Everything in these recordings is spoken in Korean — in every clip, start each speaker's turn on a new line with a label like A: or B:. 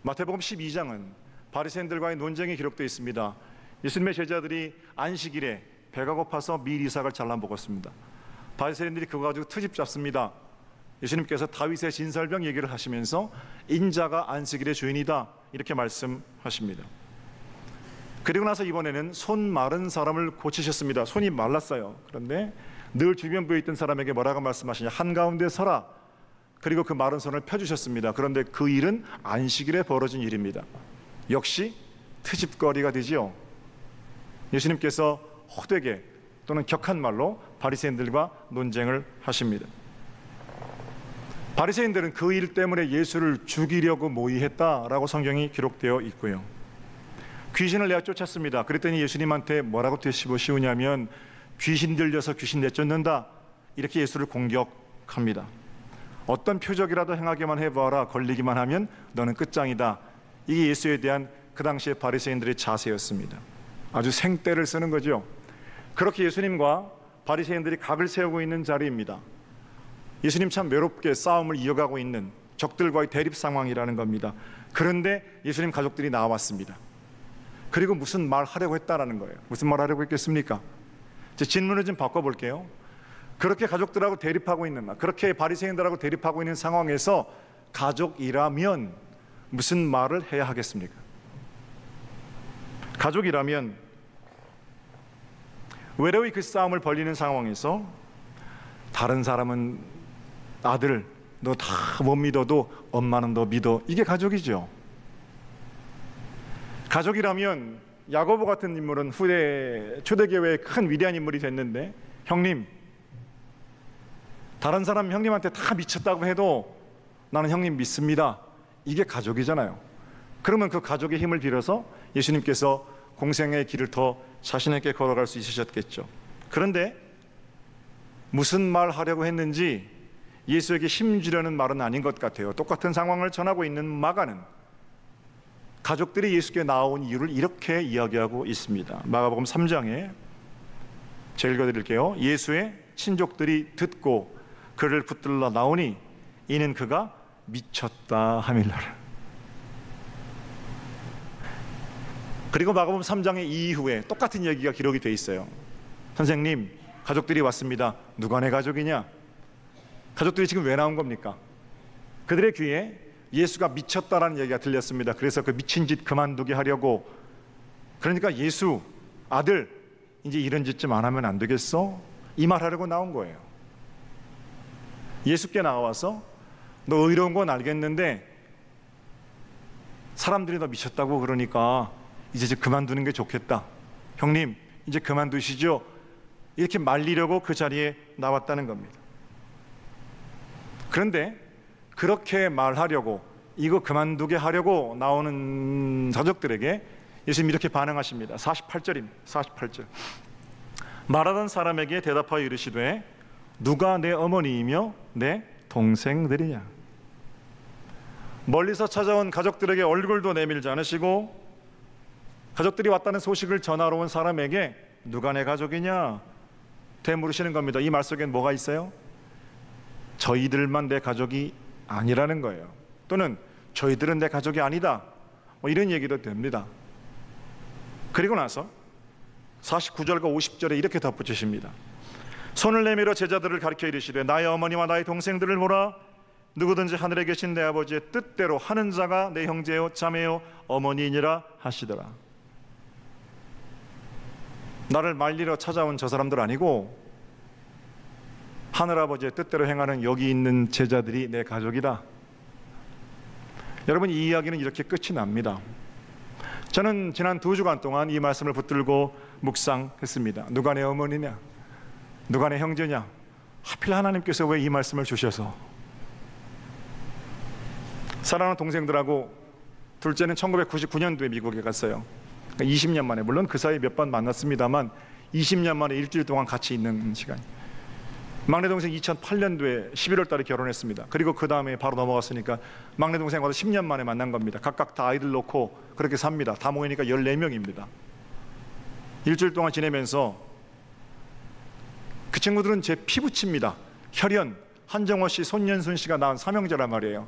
A: 마태복음 12장은 바리새인들과의 논쟁이 기록되어 있습니다. 예수님의 제자들이 안식일에 배가 고파서 밀 이삭을 잘라 먹었습니다. 바리새인들이 그거 가지고 트집 잡습니다. 예수님께서 다윗의 진설병 얘기를 하시면서 인자가 안식일의 주인이다 이렇게 말씀하십니다. 그리고 나서 이번에는 손 마른 사람을 고치셨습니다. 손이 말랐어요. 그런데 늘 주변부에 있던 사람에게 뭐라고 말씀하시냐, 한가운데 서라. 그리고 그 마른 손을 펴주셨습니다. 그런데 그 일은 안식일에 벌어진 일입니다. 역시 트집거리가 되지요. 예수님께서 호되게 또는 격한 말로 바리새인들과 논쟁을 하십니다. 바리새인들은 그 일 때문에 예수를 죽이려고 모의했다라고 성경이 기록되어 있고요. 귀신을 내어 쫓았습니다. 그랬더니 예수님한테 뭐라고 되씹으시우냐면 귀신 들려서 귀신 내쫓는다 이렇게 예수를 공격합니다. 어떤 표적이라도 행하게만 해봐라, 걸리기만 하면 너는 끝장이다. 이게 예수에 대한 그 당시의 바리새인들의 자세였습니다. 아주 생떼를 쓰는 거죠. 그렇게 예수님과 바리새인들이 각을 세우고 있는 자리입니다. 예수님 참 외롭게 싸움을 이어가고 있는 적들과의 대립 상황이라는 겁니다. 그런데 예수님 가족들이 나왔습니다. 그리고 무슨 말 하려고 했다라는 거예요. 무슨 말 하려고 했겠습니까? 제 질문을 좀 바꿔볼게요. 그렇게 가족들하고 대립하고 있는, 그렇게 바리새인들하고 대립하고 있는 상황에서 가족이라면 무슨 말을 해야 하겠습니까? 가족이라면 외로이 그 싸움을 벌이는 상황에서 다른 사람은 아들 너 다 못 믿어도 엄마는 너 믿어, 이게 가족이죠. 가족이라면 야고보 같은 인물은 후대 초대교회의 큰 위대한 인물이 됐는데, 형님, 다른 사람 형님한테 다 미쳤다고 해도 나는 형님 믿습니다, 이게 가족이잖아요. 그러면 그 가족의 힘을 빌어서 예수님께서 공생의 길을 더 자신 있게 걸어갈 수 있으셨겠죠. 그런데 무슨 말 하려고 했는지 예수에게 힘주려는 말은 아닌 것 같아요. 똑같은 상황을 전하고 있는 마가는 가족들이 예수께 나온 이유를 이렇게 이야기하고 있습니다. 마가복음 3장에 제가 읽어드릴게요. 예수의 친족들이 듣고 그를 붙들러 나오니 이는 그가 미쳤다 하밀러라. 그리고 마가복음 3장의 이후에 똑같은 얘기가 기록이 돼 있어요. 선생님, 가족들이 왔습니다. 누가 내 가족이냐? 가족들이 지금 왜 나온 겁니까? 그들의 귀에 예수가 미쳤다라는 얘기가 들렸습니다. 그래서 그 미친 짓 그만두게 하려고, 그러니까 예수 아들 이제 이런 짓 좀 안 하면 안 되겠어? 이 말 하려고 나온 거예요. 예수께 나와서 너 의로운 건 알겠는데 사람들이 너 미쳤다고 그러니까 이제 좀 그만두는 게 좋겠다. 형님 이제 그만두시죠. 이렇게 말리려고 그 자리에 나왔다는 겁니다. 그런데 그렇게 말하려고, 이거 그만두게 하려고 나오는 가족들에게 예수님 이렇게 반응하십니다. 48절입니다. 48절. 말하던 사람에게 대답하여 이르시되 누가 내 어머니이며 내 동생들이냐? 멀리서 찾아온 가족들에게 얼굴도 내밀지 않으시고 가족들이 왔다는 소식을 전하러 온 사람에게 누가 내 가족이냐? 되물으시는 겁니다. 이 말 속엔 뭐가 있어요? 저희들만 내 가족이 아니라는 거예요. 또는 저희들은 내 가족이 아니다, 뭐 이런 얘기도 됩니다. 그리고 나서 49절과 50절에 이렇게 덧붙이십니다. 손을 내밀어 제자들을 가리켜 이르시되 나의 어머니와 나의 동생들을 보라. 누구든지 하늘에 계신 내 아버지의 뜻대로 하는 자가 내 형제요 자매요 어머니이니라 하시더라. 나를 말리러 찾아온 저 사람들 아니고 하늘아버지의 뜻대로 행하는 여기 있는 제자들이 내 가족이다. 여러분, 이 이야기는 이렇게 끝이 납니다. 저는 지난 2주간 동안 이 말씀을 붙들고 묵상했습니다. 누가 내 어머니냐? 누가 내 형제냐? 하필 하나님께서 왜 이 말씀을 주셔서? 사랑하는 동생들하고 둘째는 1999년도에 미국에 갔어요. 20년 만에, 물론 그 사이에 몇 번 만났습니다만 20년 만에 일주일 동안 같이 있는 시간. 막내 동생 2008년도에 11월 달에 결혼했습니다. 그리고 그 다음에 바로 넘어갔으니까 막내 동생과도 10년 만에 만난 겁니다. 각각 다 아이들 놓고 그렇게 삽니다. 다 모이니까 14명입니다. 일주일 동안 지내면서 그 친구들은 제 피부치입니다. 혈연, 한정호 씨, 손연순 씨가 낳은 삼형제란 말이에요.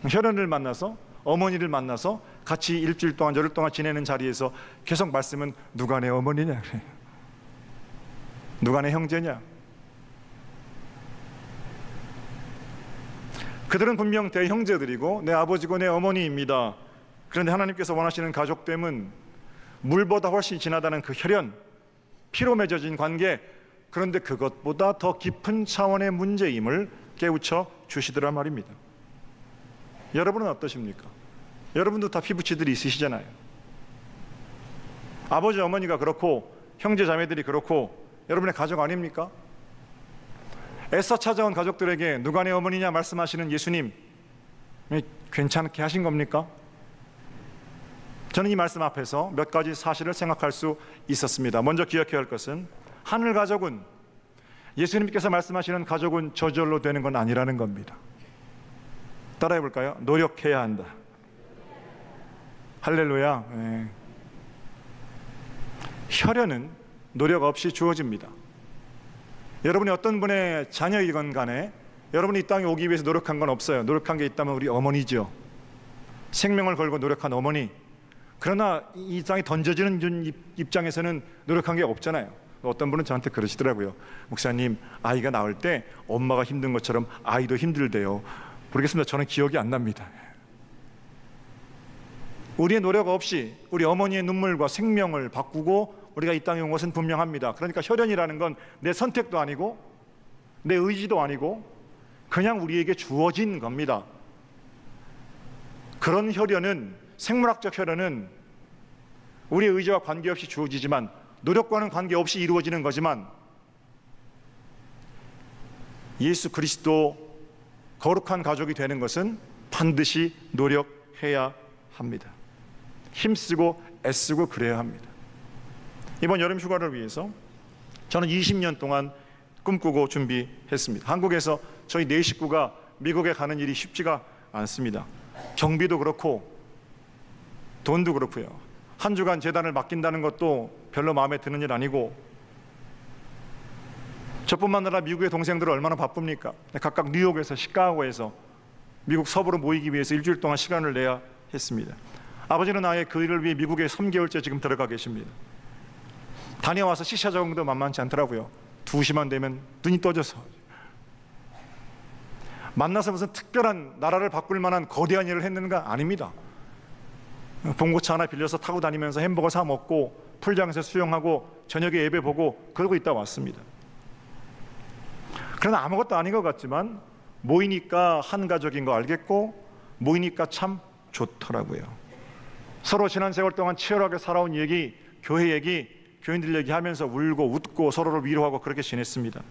A: 혈연을 만나서 어머니를 만나서 같이 일주일 동안 열흘 동안 지내는 자리에서 계속 말씀은 누가 내 어머니냐, 누가 내 형제냐. 그들은 분명 내 형제들이고 내 아버지고 내 어머니입니다. 그런데 하나님께서 원하시는 가족됨은 물보다 훨씬 진하다는 그 혈연, 피로 맺어진 관계, 그런데 그것보다 더 깊은 차원의 문제임을 깨우쳐 주시더라 말입니다. 여러분은 어떠십니까? 여러분도 다 피부치들이 있으시잖아요. 아버지 어머니가 그렇고 형제 자매들이 그렇고 여러분의 가족 아닙니까? 애써 찾아온 가족들에게 누가 내 어머니냐 말씀하시는 예수님, 괜찮게 하신 겁니까? 저는 이 말씀 앞에서 몇 가지 사실을 생각할 수 있었습니다. 먼저 기억해야 할 것은 하늘 가족은, 예수님께서 말씀하시는 가족은 저절로 되는 건 아니라는 겁니다. 따라해 볼까요? 노력해야 한다. 할렐루야. 네. 혈연은 노력 없이 주어집니다. 여러분이 어떤 분의 자녀이건 간에 여러분이 이 땅에 오기 위해서 노력한 건 없어요. 노력한 게 있다면 우리 어머니죠. 생명을 걸고 노력한 어머니. 그러나 이 땅에 던져지는 입장에서는 노력한 게 없잖아요. 어떤 분은 저한테 그러시더라고요. 목사님, 아이가 나올 때 엄마가 힘든 것처럼 아이도 힘들대요. 모르겠습니다. 저는 기억이 안 납니다. 우리의 노력 없이 우리 어머니의 눈물과 생명을 바꾸고 우리가 이 땅에 온 것은 분명합니다. 그러니까 혈연이라는 건 내 선택도 아니고 내 의지도 아니고 그냥 우리에게 주어진 겁니다. 그런 혈연은, 생물학적 혈연은 우리의 의지와 관계없이 주어지지만, 노력과는 관계없이 이루어지는 거지만, 예수 그리스도 거룩한 가족이 되는 것은 반드시 노력해야 합니다. 힘쓰고 애쓰고 그래야 합니다. 이번 여름 휴가를 위해서 저는 20년 동안 꿈꾸고 준비했습니다. 한국에서 저희 4식구가 미국에 가는 일이 쉽지가 않습니다. 경비도 그렇고 돈도 그렇고요. 한 주간 재단을 맡긴다는 것도 별로 마음에 드는 일 아니고, 저뿐만 아니라 미국의 동생들은 얼마나 바쁩니까? 각각 뉴욕에서 시카고에서 미국 서부로 모이기 위해서 일주일 동안 시간을 내야 했습니다. 아버지는 아예 그 일을 위해 미국에 3개월째 지금 들어가 계십니다. 다녀와서 시차 적응도 만만치 않더라고요. 2시만 되면 눈이 떠져서. 만나서 무슨 특별한 나라를 바꿀 만한 거대한 일을 했는가? 아닙니다. 봉고차 하나 빌려서 타고 다니면서 햄버거 사 먹고 풀장에서 수영하고 저녁에 예배 보고 그러고 있다 왔습니다. 그러나 아무것도 아닌 것 같지만 모이니까 한 가족인 거 알겠고 모이니까 참 좋더라고요. 서로 지난 세월 동안 치열하게 살아온 얘기, 교회 얘기, 교인들 얘기하면서 울고 웃고 서로를 위로하고 그렇게 지냈습니다.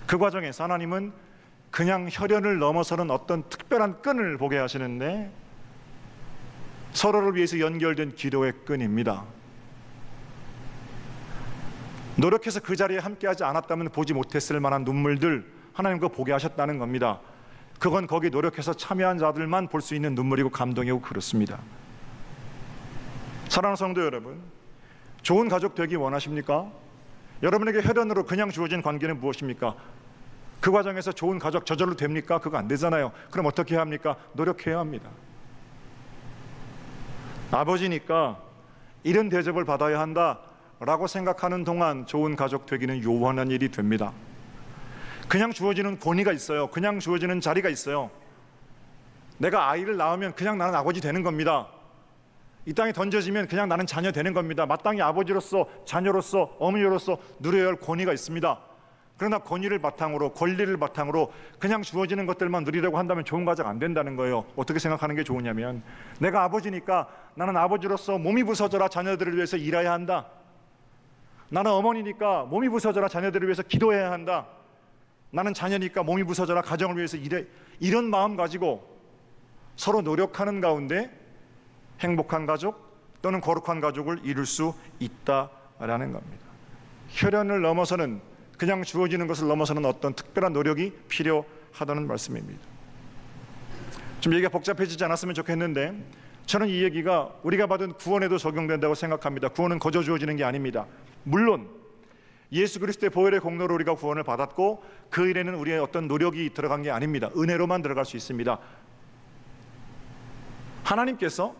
A: 그 과정에서 하나님은 그냥 혈연을 넘어서는 어떤 특별한 끈을 보게 하시는데, 서로를 위해서 연결된 기도의 끈입니다. 노력해서 그 자리에 함께하지 않았다면 보지 못했을 만한 눈물들, 하나님 그거 보게 하셨다는 겁니다. 그건 거기 노력해서 참여한 자들만 볼 수 있는 눈물이고 감동이고 그렇습니다. 사랑하는 성도 여러분, 좋은 가족 되기 원하십니까? 여러분에게 혈연으로 그냥 주어진 관계는 무엇입니까? 그 과정에서 좋은 가족 저절로 됩니까? 그거 안 되잖아요. 그럼 어떻게 해야 합니까? 노력해야 합니다. 아버지니까 이런 대접을 받아야 한다라고 생각하는 동안 좋은 가족 되기는 요원한 일이 됩니다. 그냥 주어지는 권위가 있어요. 그냥 주어지는 자리가 있어요. 내가 아이를 낳으면 그냥 나는 아버지 되는 겁니다. 이 땅에 던져지면 그냥 나는 자녀 되는 겁니다. 마땅히 아버지로서, 자녀로서, 어머니로서 누려야 할 권위가 있습니다. 그러나 권위를 바탕으로, 권리를 바탕으로 그냥 주어지는 것들만 누리려고 한다면 좋은 가족 안 된다는 거예요. 어떻게 생각하는 게 좋으냐면, 내가 아버지니까 나는 아버지로서 몸이 부서져라 자녀들을 위해서 일해야 한다. 나는 어머니니까 몸이 부서져라 자녀들을 위해서 기도해야 한다. 나는 자녀니까 몸이 부서져라 가정을 위해서 일해. 이런 마음 가지고 서로 노력하는 가운데 행복한 가족 또는 거룩한 가족을 이룰 수 있다라는 겁니다. 혈연을 넘어서는, 그냥 주어지는 것을 넘어서는 어떤 특별한 노력이 필요하다는 말씀입니다. 좀 얘기가 복잡해지지 않았으면 좋겠는데, 저는 이 얘기가 우리가 받은 구원에도 적용된다고 생각합니다. 구원은 거저 주어지는 게 아닙니다. 물론 예수 그리스도의 보혈의 공로로 우리가 구원을 받았고 그 일에는 우리의 어떤 노력이 들어간 게 아닙니다. 은혜로만 들어갈 수 있습니다. 하나님께서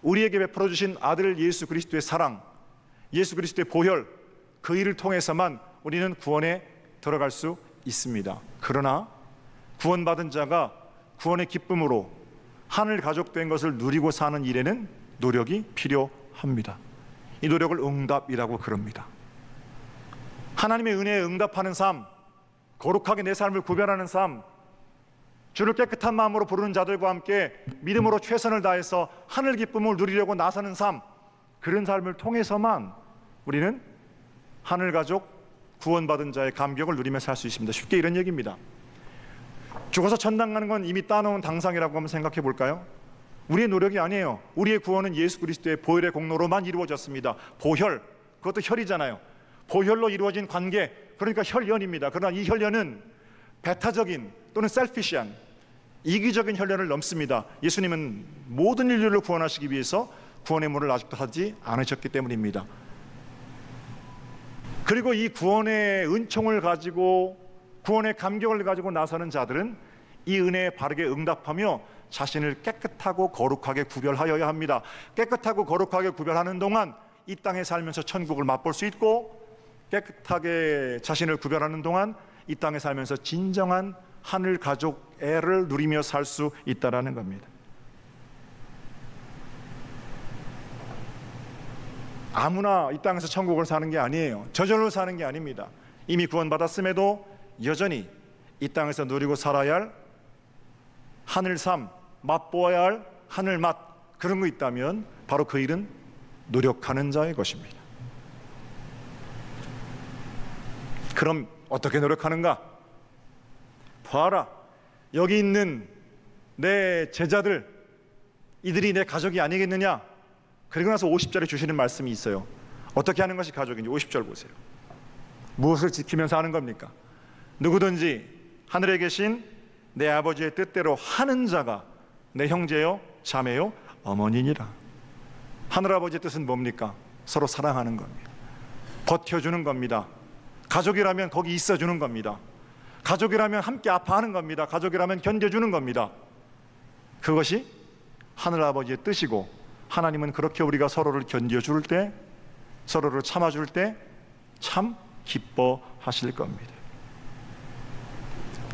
A: 우리에게 베풀어 주신 아들 예수 그리스도의 사랑, 예수 그리스도의 보혈, 그 일을 통해서만 우리는 구원에 들어갈 수 있습니다. 그러나 구원받은 자가 구원의 기쁨으로 하늘 가족 된 것을 누리고 사는 일에는 노력이 필요합니다. 이 노력을 응답이라고 그럽니다. 하나님의 은혜에 응답하는 삶, 거룩하게 내 삶을 구별하는 삶, 주를 깨끗한 마음으로 부르는 자들과 함께 믿음으로 최선을 다해서 하늘 기쁨을 누리려고 나서는 삶, 그런 삶을 통해서만 우리는 하늘 가족 구원받은 자의 감격을 누리며 살 수 있습니다. 쉽게 이런 얘기입니다. 죽어서 천당 가는 건 이미 따놓은 당상이라고 한번 생각해 볼까요? 우리의 노력이 아니에요. 우리의 구원은 예수 그리스도의 보혈의 공로로만 이루어졌습니다. 보혈, 그것도 혈이잖아요. 보혈로 이루어진 관계, 그러니까 혈연입니다. 그러나 이 혈연은 배타적인 또는 셀피시한 이기적인 혈연을 넘습니다. 예수님은 모든 인류를 구원하시기 위해서 구원의 문을 아직도 하지 않으셨기 때문입니다. 그리고 이 구원의 은총을 가지고, 구원의 감격을 가지고 나서는 자들은 이 은혜에 바르게 응답하며 자신을 깨끗하고 거룩하게 구별하여야 합니다. 깨끗하고 거룩하게 구별하는 동안 이 땅에 살면서 천국을 맛볼 수 있고, 깨끗하게 자신을 구별하는 동안 이 땅에 살면서 진정한 하늘 가족 애를 누리며 살 수 있다라는 겁니다. 아무나 이 땅에서 천국을 사는 게 아니에요. 저절로 사는 게 아닙니다. 이미 구원받았음에도 여전히 이 땅에서 누리고 살아야 할 하늘 삶, 맛보아야 할 하늘 맛, 그런 거 있다면 바로 그 일은 노력하는 자의 것입니다. 그럼 어떻게 노력하는가? 봐라, 여기 있는 내 제자들, 이들이 내 가족이 아니겠느냐? 그리고 나서 50절에 주시는 말씀이 있어요. 어떻게 하는 것이 가족인지 50절 보세요. 무엇을 지키면서 하는 겁니까? 누구든지 하늘에 계신 내 아버지의 뜻대로 하는 자가 내 형제요 자매요 어머니니라. 하늘아버지의 뜻은 뭡니까? 서로 사랑하는 겁니다. 버텨주는 겁니다. 가족이라면 거기 있어주는 겁니다. 가족이라면 함께 아파하는 겁니다. 가족이라면 견뎌주는 겁니다. 그것이 하늘아버지의 뜻이고, 하나님은 그렇게 우리가 서로를 견뎌줄 때, 서로를 참아줄 때 참 기뻐하실 겁니다.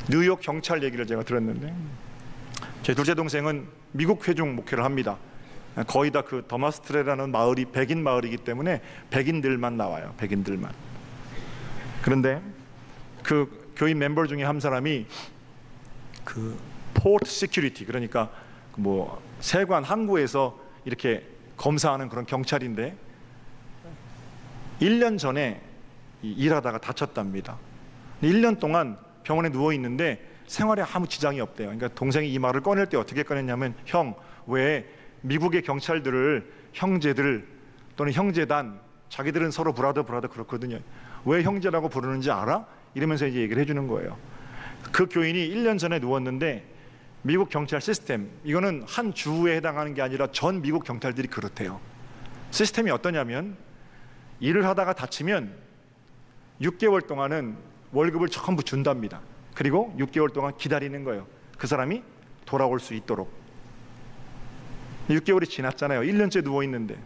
A: 뉴욕 경찰 얘기를 제가 들었는데, 제 둘째 동생은 미국 회중 목회를 합니다. 거의 다 그 더마스트레라는 마을이 백인 마을이기 때문에 백인들만 나와요. 백인들만. 그런데 그 교인 멤버 중에 한 사람이 그 포트 시큐리티, 그러니까 뭐 세관 항구에서 이렇게 검사하는 그런 경찰인데 1년 전에 일하다가 다쳤답니다. 1년 동안 병원에 누워 있는데 생활에 아무 지장이 없대요. 그러니까 동생이 이 말을 꺼낼 때 어떻게 꺼냈냐면, 형, 왜 미국의 경찰들을 형제들 또는 형제단, 자기들은 서로 브라더 그렇거든요. 왜 형제라고 부르는지 알아? 이러면서 이제 얘기를 해주는 거예요. 그 교인이 1년 전에 누웠는데 미국 경찰 시스템, 이거는 한 주에 해당하는 게 아니라 전 미국 경찰들이 그렇대요. 시스템이 어떠냐면, 일을 하다가 다치면 6개월 동안은 월급을 전부 준답니다. 그리고 6개월 동안 기다리는 거예요. 그 사람이 돌아올 수 있도록. 6개월이 지났잖아요. 1년째 누워있는데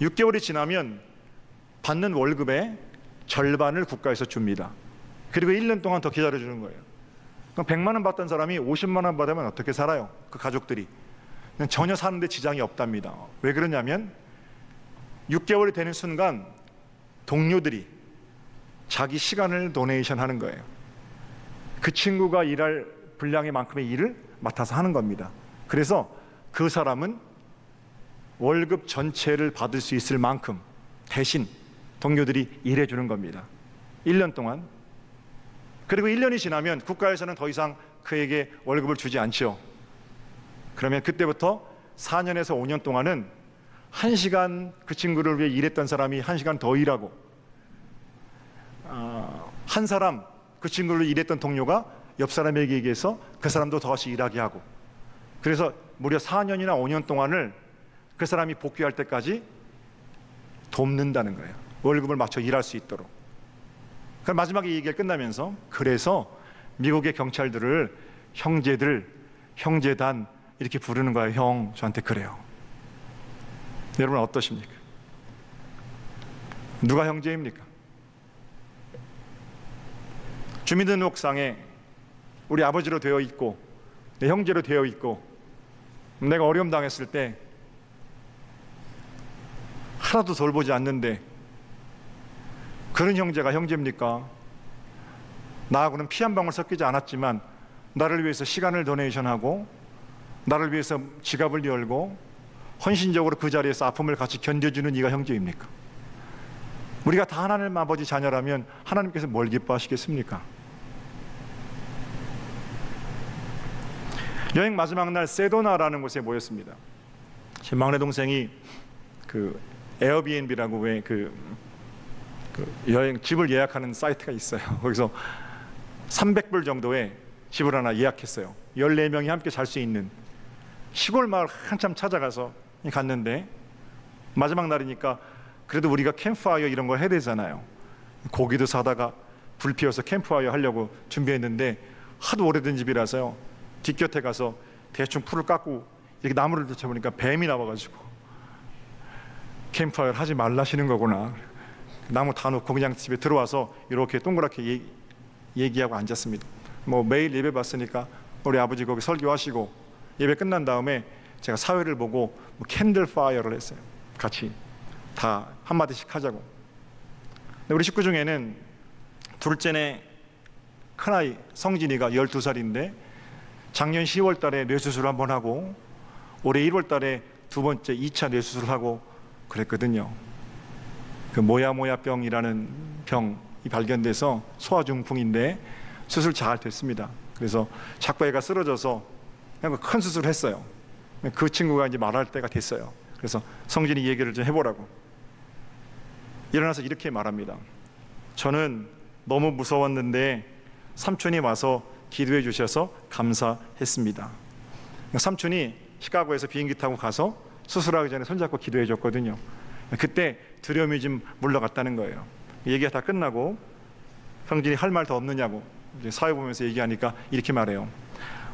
A: 6개월이 지나면 받는 월급의 절반을 국가에서 줍니다. 그리고 1년 동안 더 기다려주는 거예요. 그럼 100만 원 받던 사람이 50만 원 받으면 어떻게 살아요? 그 가족들이 전혀 사는데 지장이 없답니다. 왜 그러냐면 6개월이 되는 순간 동료들이 자기 시간을 도네이션 하는 거예요. 그 친구가 일할 분량의 만큼의 일을 맡아서 하는 겁니다. 그래서 그 사람은 월급 전체를 받을 수 있을 만큼 대신 동료들이 일해주는 겁니다. 1년 동안. 그리고 1년이 지나면 국가에서는 더 이상 그에게 월급을 주지 않죠. 그러면 그때부터 4년에서 5년 동안은 1시간 그 친구를 위해 일했던 사람이 1시간 더 일하고, 한 사람 그 친구를 일했던 동료가 옆 사람에게 얘기해서 그 사람도 더시 일하게 하고, 그래서 무려 4년이나 5년 동안을 그 사람이 복귀할 때까지 돕는다는 거예요. 월급을 맞춰 일할 수 있도록. 그럼 마지막에 이 얘기가 끝나면서, 그래서 미국의 경찰들을 형제들, 형제단, 이렇게 부르는 거예요. 형, 저한테 그래요. 여러분 어떠십니까? 누가 형제입니까? 주민등록상에 우리 아버지로 되어 있고 내 형제로 되어 있고 내가 어려움 당했을 때 하나도 돌보지 않는데 그런 형제가 형제입니까? 나하고는 피 한 방울 섞이지 않았지만 나를 위해서 시간을 도네이션하고 나를 위해서 지갑을 열고 헌신적으로 그 자리에서 아픔을 같이 견뎌주는 이가 형제입니까? 우리가 다 하나님 아버지 자녀라면 하나님께서 뭘 기뻐하시겠습니까? 여행 마지막 날 세도나라는 곳에 모였습니다. 제 막내 동생이 그 에어비앤비라고 왜 그 여행 집을 예약하는 사이트가 있어요. 거기서 300불 정도의 집을 하나 예약했어요. 14명이 함께 잘 수 있는 시골 마을 한참 찾아가서 갔는데 마지막 날이니까 그래도 우리가 캠프파이어 이런 걸 해야 되잖아요. 고기도 사다가 불 피워서 캠프파이어 하려고 준비했는데 하도 오래된 집이라서요. 뒷곁에 가서 대충 풀을 깎고 이렇게 나무를 붙여보니까 뱀이 나와가지고 캠프파이어를 하지 말라시는 거구나. 나무 다 놓고 그냥 집에 들어와서 이렇게 동그랗게 얘기하고 앉았습니다. 뭐 매일 예배 봤으니까 우리 아버지 거기 설교하시고 예배 끝난 다음에 제가 사회를 보고 뭐 캔들 파이어를 했어요. 같이 다 한마디씩 하자고. 근데 우리 식구 중에는 둘째네 큰아이 성진이가 12살인데 작년 10월 달에 뇌수술을 한번 하고 올해 1월 달에 두 번째 2차 뇌수술을 하고 그랬거든요. 그 모야모야병이라는 병이 발견돼서 소아중풍인데 수술 잘 됐습니다. 그래서 자꾸 애가 쓰러져서 그냥 큰 수술을 했어요. 그 친구가 이제 말할 때가 됐어요. 그래서 성진이 얘기를 좀 해보라고. 일어나서 이렇게 말합니다. 저는 너무 무서웠는데 삼촌이 와서 기도해 주셔서 감사했습니다. 삼촌이 시카고에서 비행기 타고 가서 수술하기 전에 손잡고 기도해 줬거든요. 그때 두려움이 좀 물러갔다는 거예요. 얘기가 다 끝나고 성진이 할 말 더 없느냐고 이제 사회 보면서 얘기하니까 이렇게 말해요.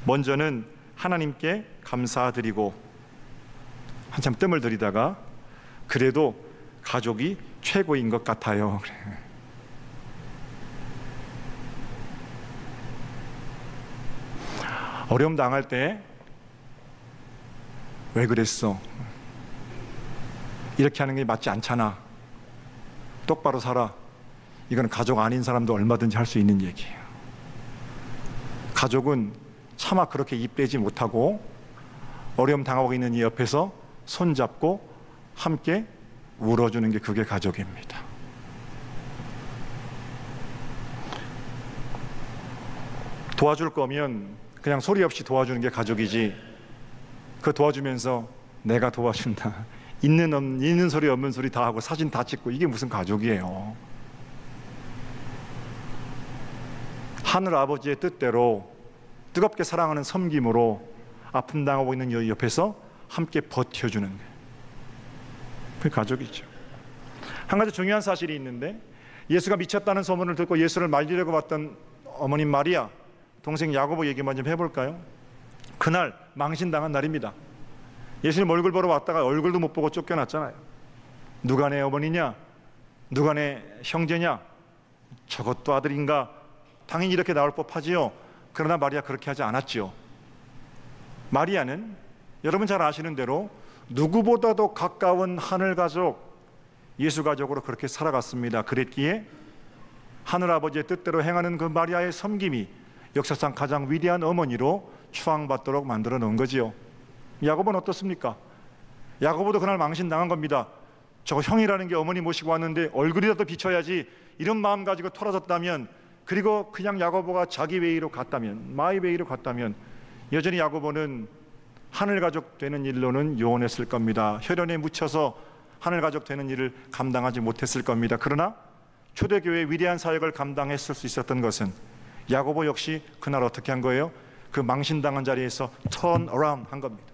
A: 먼저는 하나님께 감사드리고 한참 뜸을 들이다가 그래도 가족이 최고인 것 같아요. 어려움 당할 때 왜 그랬어? 이렇게 하는 게 맞지 않잖아. 똑바로 살아. 이건 가족 아닌 사람도 얼마든지 할 수 있는 얘기예요. 가족은 차마 그렇게 입 대지 못하고 어려움 당하고 있는 이 옆에서 손잡고 함께 울어주는 게 그게 가족입니다. 도와줄 거면 그냥 소리 없이 도와주는 게 가족이지, 그 도와주면서 내가 도와준다, 있는 소리 없는 소리 다 하고 사진 다 찍고, 이게 무슨 가족이에요. 하늘 아버지의 뜻대로 뜨겁게 사랑하는 섬김으로 아픔 당하고 있는 이 옆에서 함께 버텨주는 게 그게 가족이죠. 한 가지 중요한 사실이 있는데, 예수가 미쳤다는 소문을 듣고 예수를 말리려고 왔던 어머님 마리아, 동생 야고보 얘기만 좀 해볼까요? 그날 망신당한 날입니다. 예수님 얼굴 보러 왔다가 얼굴도 못 보고 쫓겨났잖아요. 누가 내 어머니냐? 누가 내 형제냐? 저것도 아들인가? 당연히 이렇게 나올 법하지요. 그러나 마리아 그렇게 하지 않았지요. 마리아는 여러분 잘 아시는 대로 누구보다도 가까운 하늘 가족, 예수 가족으로 그렇게 살아갔습니다. 그랬기에 하늘 아버지의 뜻대로 행하는 그 마리아의 섬김이 역사상 가장 위대한 어머니로 추앙받도록 만들어 놓은 거지요. 야고보는 어떻습니까? 야고보도 그날 망신당한 겁니다. 저거 형이라는 게 어머니 모시고 왔는데 얼굴이라도 비춰야지, 이런 마음 가지고 털어졌다면, 그리고 그냥 야고보가 자기 웨이로 갔다면, 마이 웨이로 갔다면, 여전히 야고보는 하늘 가족 되는 일로는 요원했을 겁니다. 혈연에 묻혀서 하늘 가족 되는 일을 감당하지 못했을 겁니다. 그러나 초대교회의 위대한 사역을 감당했을 수 있었던 것은 야고보 역시 그날 어떻게 한 거예요? 그 망신당한 자리에서 turn around 한 겁니다.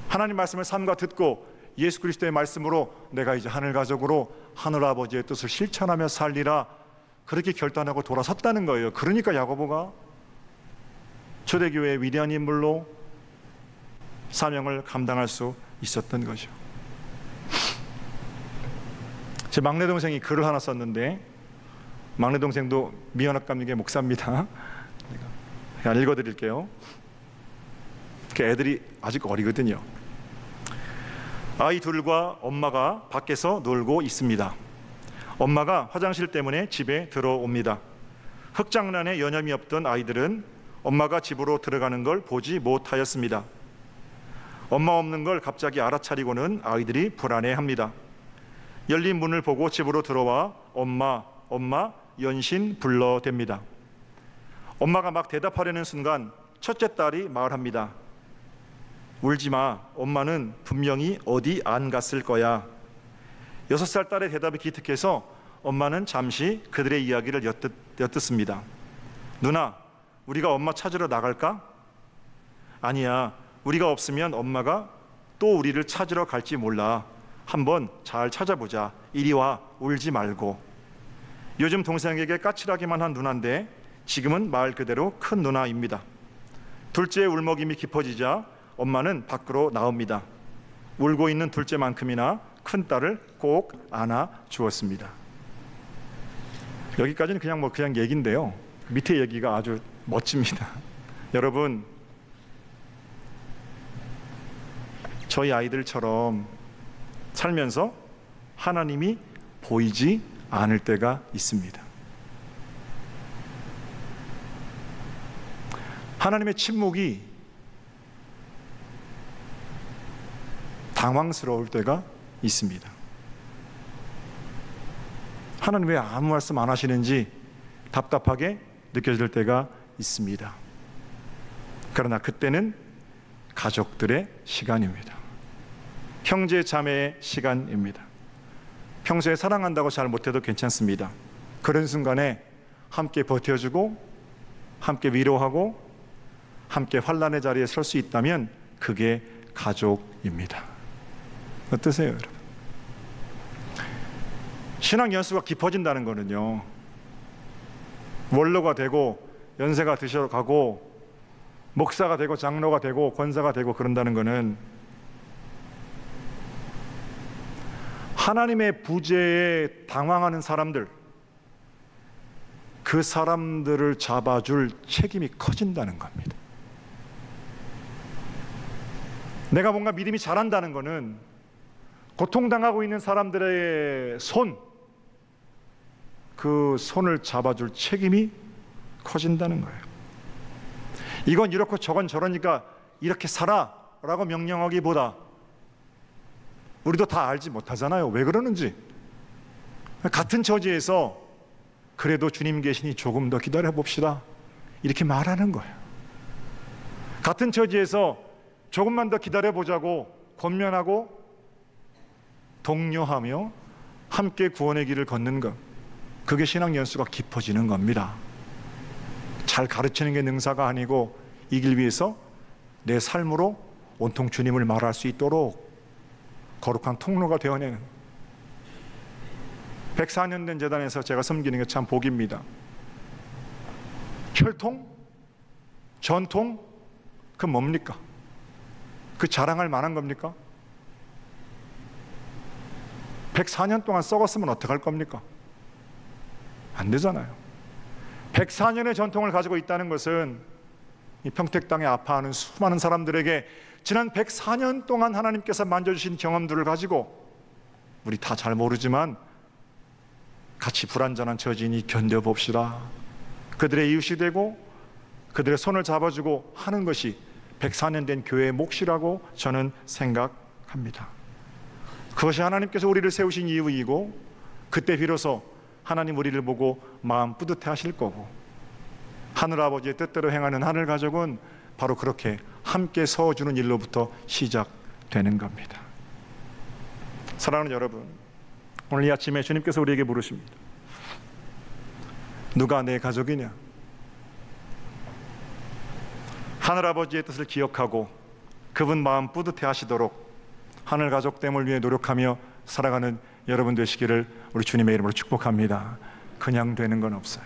A: 하나님 말씀을 삼가 듣고 예수 그리스도의 말씀으로 내가 이제 하늘 가족으로 하늘 아버지의 뜻을 실천하며 살리라, 그렇게 결단하고 돌아섰다는 거예요. 그러니까 야고보가 초대교회의 위대한 인물로 사명을 감당할 수 있었던 거죠. 제 막내 동생이 글을 하나 썼는데, 막내 동생도 미연학감육의 목사입니다. 제가 읽어드릴게요. 애들이 아직 어리거든요. 아이 둘과 엄마가 밖에서 놀고 있습니다. 엄마가 화장실 때문에 집에 들어옵니다. 흙장난에 여념이 없던 아이들은 엄마가 집으로 들어가는 걸 보지 못하였습니다. 엄마 없는 걸 갑자기 알아차리고는 아이들이 불안해합니다. 열린 문을 보고 집으로 들어와 엄마, 엄마 연신 불러댑니다. 엄마가 막 대답하려는 순간 첫째 딸이 말합니다. 울지 마. 엄마는 분명히 어디 안 갔을 거야. 6살 딸의 대답이 기특해서 엄마는 잠시 그들의 이야기를 엿듣습니다. 누나, 우리가 엄마 찾으러 나갈까? 아니야. 우리가 없으면 엄마가 또 우리를 찾으러 갈지 몰라. 한번 잘 찾아보자. 이리 와. 울지 말고. 요즘 동생에게 까칠하기만 한 누나인데 지금은 말 그대로 큰 누나입니다. 둘째의 울먹임이 깊어지자 엄마는 밖으로 나옵니다. 울고 있는 둘째만큼이나 큰 딸을 꼭 안아 주었습니다. 여기까지는 그냥 얘기인데요. 밑에 얘기가 아주 멋집니다. 여러분, 저희 아이들처럼 살면서 하나님이 보이지 않을 때가 있습니다. 하나님의 침묵이 당황스러울 때가 있습니다. 하나님 왜 아무 말씀 안 하시는지 답답하게 느껴질 때가 있습니다. 그러나 그때는 가족들의 시간입니다. 형제 자매의 시간입니다. 평소에 사랑한다고 잘 못해도 괜찮습니다. 그런 순간에 함께 버텨주고 함께 위로하고 함께 환난의 자리에 설 수 있다면 그게 가족입니다. 어떠세요, 여러분? 신앙 연수가 깊어진다는 거는요, 원로가 되고 연세가 드셔가고 목사가 되고 장로가 되고 권사가 되고 그런다는 거는 하나님의 부재에 당황하는 사람들, 그 사람들을 잡아줄 책임이 커진다는 겁니다. 내가 뭔가 믿음이 자란다는 거는 고통당하고 있는 사람들의 그 손을 잡아줄 책임이 커진다는 거예요. 이건 이렇고 저건 저러니까 이렇게 살아 라고 명령하기보다 우리도 다 알지 못하잖아요. 왜 그러는지. 같은 처지에서 그래도 주님 계시니 조금 더 기다려 봅시다, 이렇게 말하는 거예요. 같은 처지에서 조금만 더 기다려 보자고 권면하고 독려하며 함께 구원의 길을 걷는 것, 그게 신앙 연수가 깊어지는 겁니다. 잘 가르치는 게 능사가 아니고 이 길 위해서 내 삶으로 온통 주님을 말할 수 있도록 거룩한 통로가 되어내는, 104년 된 재단에서 제가 섬기는 게 참 복입니다. 혈통? 전통? 그 뭡니까? 그 자랑할 만한 겁니까? 104년 동안 썩었으면 어떡할 겁니까? 안 되잖아요. 104년의 전통을 가지고 있다는 것은 이 평택 땅에 아파하는 수많은 사람들에게 지난 104년 동안 하나님께서 만져주신 경험들을 가지고, 우리 다 잘 모르지만 같이 불완전한 처지니 견뎌봅시다, 그들의 이웃이 되고 그들의 손을 잡아주고 하는 것이 104년 된 교회의 몫이라고 저는 생각합니다. 그것이 하나님께서 우리를 세우신 이유이고, 그때 비로소 하나님 우리를 보고 마음 뿌듯해 하실 거고, 하늘아버지의 뜻대로 행하는 하늘 가족은 바로 그렇게 함께 서주는 일로부터 시작되는 겁니다. 사랑하는 여러분, 오늘 이 아침에 주님께서 우리에게 물으십니다. 누가 내 가족이냐? 하늘아버지의 뜻을 기억하고 그분 마음 뿌듯해 하시도록 하늘 가족됨을 위해 노력하며 살아가는 여러분 되시기를 우리 주님의 이름으로 축복합니다. 그냥 되는 건 없어요.